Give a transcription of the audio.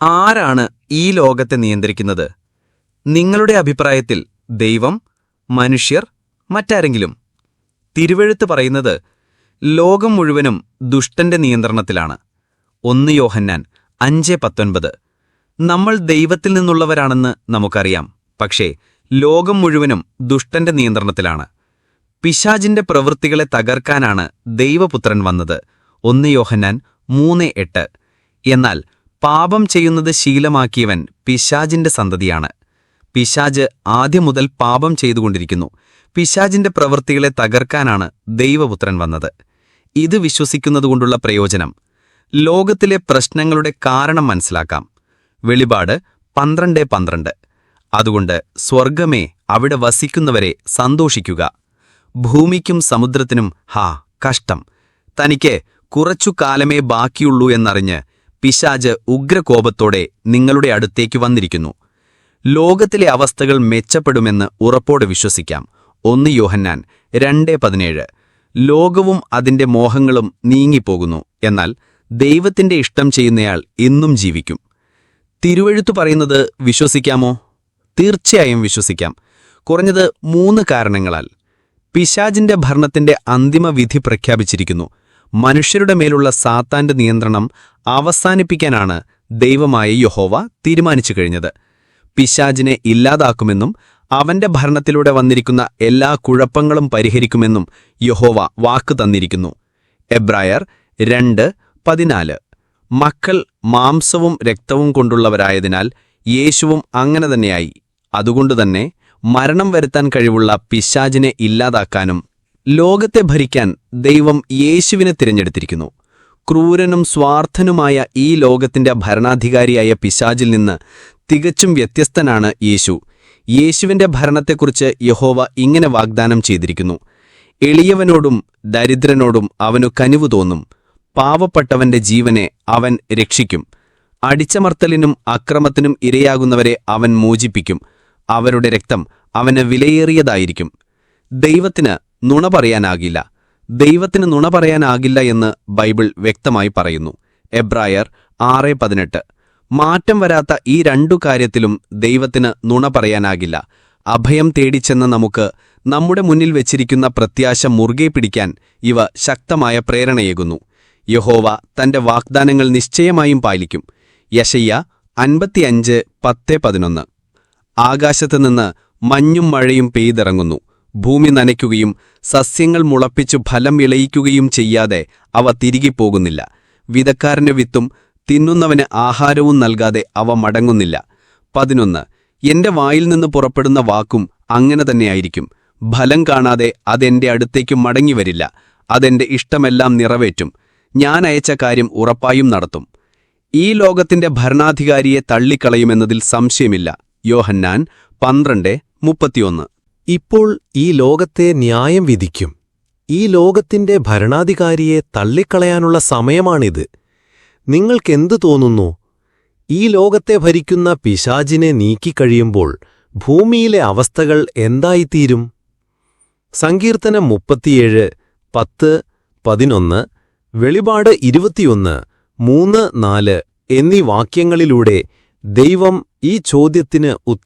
ആരാണ് ഈ ലോകത്തെ നിയന്ത്രിക്കുന്നത്? നിങ്ങളുടെ അഭിപ്രായത്തിൽ ദൈവം, മനുഷ്യർ, മറ്റാരെങ്കിലും? തിരുവെഴുത്ത് പറയുന്നത് ലോകം മുഴുവനും ദുഷ്ടന്റെ നിയന്ത്രണത്തിലാണ്. 1 യോഹന്നാൻ 5:19. നമ്മൾ ദൈവത്തിൽ നിന്നുള്ളവരാണെന്ന് നമുക്കറിയാം, പക്ഷേ ലോകം മുഴുവനും ദുഷ്ടന്റെ നിയന്ത്രണത്തിലാണ്. പിശാചിന്റെ പ്രവൃത്തികളെ തകർക്കാനാണ് ദൈവപുത്രൻ വന്നത്. 1 യോഹന്നാൻ 3:8. എന്നാൽ പാപം ചെയ്യുന്നത് ശീലമാക്കിയവൻ പിശാചിന്റെ സന്തതിയാണ്. പിശാച് ആദ്യം മുതൽ പാപം ചെയ്തുകൊണ്ടിരിക്കുന്നു. പിശാചിന്റെ പ്രവൃത്തികളെ തകർക്കാനാണ് ദൈവപുത്രൻ വന്നത്. ഇത് വിശ്വസിക്കുന്നതുകൊണ്ടുള്ള പ്രയോജനം: ലോകത്തിലെ പ്രശ്നങ്ങളുടെ കാരണം മനസ്സിലാക്കാം. വെളിപാട് 12:12. അതുകൊണ്ട് സ്വർഗമേ, അവിടെ വസിക്കുന്നവരെ സന്തോഷിക്കുക. ഭൂമിക്കും സമുദ്രത്തിനും കഷ്ടം. തനിക്ക് കുറച്ചു കാലമേ ബാക്കിയുള്ളൂ എന്നറിഞ്ഞ് പിശാച് ഉഗ്രകോപത്തോടെ നിങ്ങളുടെ അടുത്തേക്ക് വന്നിരിക്കുന്നു. ലോകത്തിലെ അവസ്ഥകൾ മെച്ചപ്പെടുമെന്ന് ഉറപ്പോടെ വിശ്വസിക്കാം. 1 യോഹന്നാൻ 2:17. ലോകവും അതിന്റെ മോഹങ്ങളും നീങ്ങിപ്പോകുന്നു, എന്നാൽ ദൈവത്തിന്റെ ഇഷ്ടം ചെയ്യുന്നയാൾ എന്നും ജീവിക്കും. തിരുവെഴുത്തു പറയുന്നത് വിശ്വസിക്കാമോ? തീർച്ചയായും വിശ്വസിക്കാം. കുറഞ്ഞത് 3 കാരണങ്ങളാൽ. പിശാചിന്റെ ഭരണത്തിന്റെ അന്തിമ വിധി പ്രഖ്യാപിച്ചിരിക്കുന്നു. മനുഷ്യരുടെ മേലുള്ള സാത്താന്റെ നിയന്ത്രണം അവസാനിപ്പിക്കാനാണ് ദൈവമായ യഹോവ തീരുമാനിച്ചു കഴിഞ്ഞത്. പിശാചിനെ ഇല്ലാതാക്കുമെന്നും അവന്റെ ഭരണത്തിലൂടെ വന്നിരിക്കുന്ന എല്ലാ കുഴപ്പങ്ങളും പരിഹരിക്കുമെന്നും യഹോവ വാക്ക് തന്നിരിക്കുന്നു. എബ്രായർ 2:14. മക്കൾ മാംസവും രക്തവും കൊണ്ടുള്ളവരായതിനാൽ യേശുവും അങ്ങനെ തന്നെയായി. അതുകൊണ്ടുതന്നെ മരണം വരുത്താൻ കഴിവുള്ള പിശാചിനെ ഇല്ലാതാക്കാനും ലോകത്തെ ഭരിക്കാൻ ദൈവം യേശുവിനെ തിരഞ്ഞെടുത്തിരിക്കുന്നു. ക്രൂരനും സ്വാർത്ഥനുമായ ഈ ലോകത്തിന്റെ ഭരണാധികാരിയായ പിശാചിൽ നിന്ന് തികച്ചും വ്യത്യസ്തനാണ് യേശു. യേശുവിന്റെ ഭരണത്തെക്കുറിച്ച് യഹോവ ഇങ്ങനെ വാഗ്ദാനം ചെയ്തിരിക്കുന്നു: എളിയവനോടും ദരിദ്രനോടും അവനു കനിവു തോന്നും. പാവപ്പെട്ടവന്റെ ജീവനെ അവൻ രക്ഷിക്കും. അടിച്ചമർത്തലിനും അക്രമത്തിനും ഇരയാകുന്നവരെ അവൻ മോചിപ്പിക്കും. അവരുടെ രക്തം അവന് വിലയേറിയതായിരിക്കും. ദൈവത്തിന് നുണ പറയാനാകില്ല. ദൈവത്തിന് നുണ പറയാനാകില്ല എന്ന് ബൈബിൾ വ്യക്തമായി പറയുന്നു. എബ്രായർ 6:18. മാറ്റം വരാത്ത ഈ 2 കാര്യത്തിലും ദൈവത്തിന് നുണ പറയാനാകില്ല. അഭയം തേടിച്ചെന്ന നമുക്ക് നമ്മുടെ മുന്നിൽ വെച്ചിരിക്കുന്ന പ്രത്യാശ മുറുകെ പിടിക്കാൻ ഇവ ശക്തമായ പ്രേരണയേകുന്നു. യഹോവ തന്റെ വാഗ്ദാനങ്ങൾ നിശ്ചയമായും പാലിക്കും. യെശയ്യാ 55:10-11. ആകാശത്തുനിന്ന് മഞ്ഞും മഴയും പെയ്തിറങ്ങുന്നു. ഭൂമി നനയ്ക്കുകയും സസ്യങ്ങൾ മുളപ്പിച്ചു ഫലം വിളയിക്കുകയും ചെയ്യാതെ അവ തിരികെ പോകുന്നില്ല. വിതക്കാരന് വിത്തും തിന്നുന്നവന് ആഹാരവും നൽകാതെ അവ മടങ്ങുന്നില്ല. 11. എന്റെ വായിൽ നിന്ന് പുറപ്പെടുന്ന വാക്കും അങ്ങനെ തന്നെയായിരിക്കും. ഫലം കാണാതെ അതെന്റെ അടുത്തേക്ക് മടങ്ങിവരില്ല. അതെന്റെ ഇഷ്ടമെല്ലാം നിറവേറ്റും. ഞാൻ അയച്ച കാര്യം ഉറപ്പായും നടത്തും. ഈ ലോകത്തിന്റെ ഭരണാധികാരിയെ തള്ളിക്കളയുമെന്നതിൽ സംശയമില്ല. യോഹന്നാൻ 12:31. ഇപ്പോൾ ഈ ലോകത്തെ ന്യായം വിധിക്കും. ഈ ലോകത്തിന്റെ ഭരണാധികാരിയെ തള്ളിക്കളയാനുള്ള സമയമാണിത്. നിങ്ങൾക്കെന്തു തോന്നുന്നു? ഈ ലോകത്തെ ഭരിക്കുന്ന പിശാചിനെ നീക്കിക്കഴിയുമ്പോൾ ഭൂമിയിലെ അവസ്ഥകൾ എന്തായിത്തീരും? സങ്കീർത്തനം 37:10-11, വെളിപാട് 21:3-4 എന്നീ വാക്യങ്ങളിലൂടെ ദൈവം ഈ ചോദ്യത്തിന് ഉത്തരം